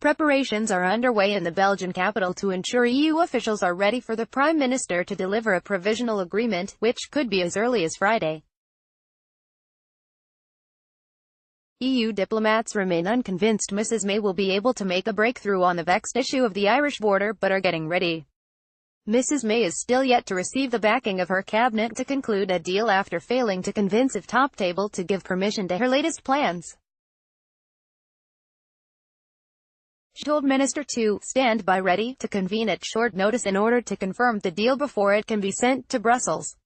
Preparations are underway in the Belgian capital to ensure EU officials are ready for the Prime Minister to deliver a provisional agreement, which could be as early as Friday. EU diplomats remain unconvinced Mrs May will be able to make a breakthrough on the vexed issue of the Irish border, but are getting ready. Mrs May is still yet to receive the backing of her cabinet to conclude a deal after failing to convince the top table to give permission to her latest plans. She told Minister to stand by ready to convene at short notice in order to confirm the deal before it can be sent to Brussels.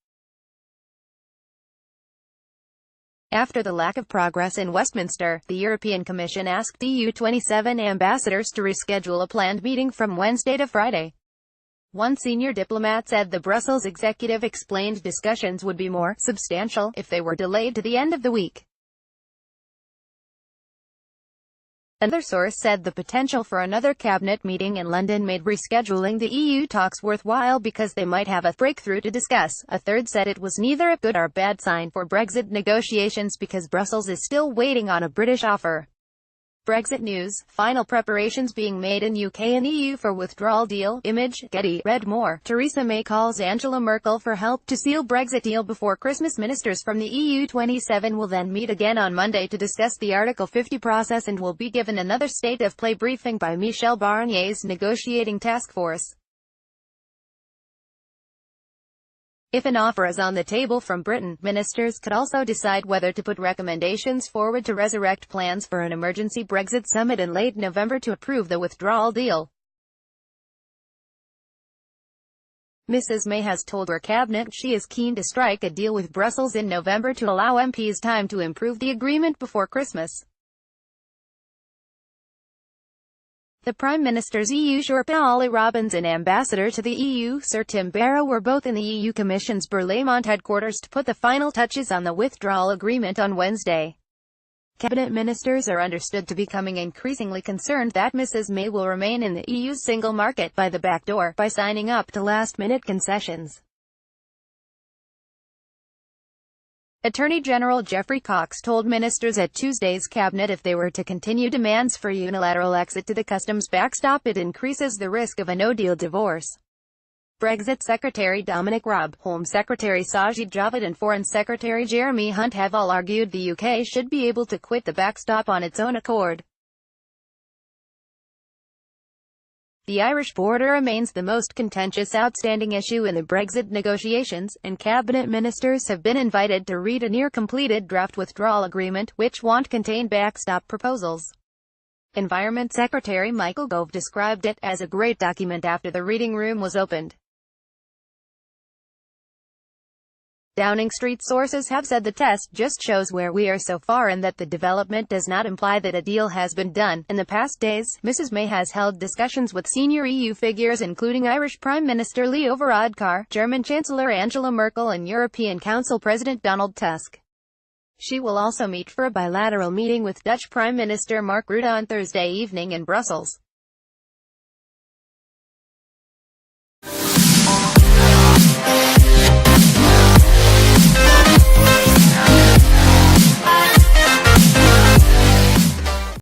After the lack of progress in Westminster, the European Commission asked EU 27 ambassadors to reschedule a planned meeting from Wednesday to Friday. One senior diplomat said the Brussels executive explained discussions would be more substantial if they were delayed to the end of the week. Another source said the potential for another cabinet meeting in London made rescheduling the EU talks worthwhile because they might have a breakthrough to discuss. A third said it was neither a good or bad sign for Brexit negotiations because Brussels is still waiting on a British offer. Brexit news: final preparations being made in UK and EU for withdrawal deal. Image, Getty. Read more. Theresa May calls Angela Merkel for help to seal Brexit deal before Christmas. Ministers from the EU 27 will then meet again on Monday to discuss the Article 50 process and will be given another state of play briefing by Michel Barnier's negotiating task force. If an offer is on the table from Britain, ministers could also decide whether to put recommendations forward to resurrect plans for an emergency Brexit summit in late November to approve the withdrawal deal. Mrs May has told her cabinet she is keen to strike a deal with Brussels in November to allow MPs time to improve the agreement before Christmas. The Prime Minister's EU Sherpa Ollie Robbins and Ambassador to the EU Sir Tim Barrow were both in the EU Commission's Berlaymont headquarters to put the final touches on the withdrawal agreement on Wednesday. Cabinet ministers are understood to be becoming increasingly concerned that Mrs May will remain in the EU's single market by the back door, by signing up to last-minute concessions. Attorney General Jeffrey Cox told ministers at Tuesday's cabinet if they were to continue demands for unilateral exit to the customs backstop it increases the risk of a no-deal divorce. Brexit Secretary Dominic Raab, Home Secretary Sajid Javid and Foreign Secretary Jeremy Hunt have all argued the UK should be able to quit the backstop on its own accord. The Irish border remains the most contentious outstanding issue in the Brexit negotiations, and cabinet ministers have been invited to read a near-completed draft withdrawal agreement, which won't contain backstop proposals. Environment Secretary Michael Gove described it as a great document after the reading room was opened. Downing Street sources have said the test just shows where we are so far and that the development does not imply that a deal has been done. In the past days, Mrs May has held discussions with senior EU figures including Irish Prime Minister Leo Varadkar, German Chancellor Angela Merkel and European Council President Donald Tusk. She will also meet for a bilateral meeting with Dutch Prime Minister Mark Rutte on Thursday evening in Brussels.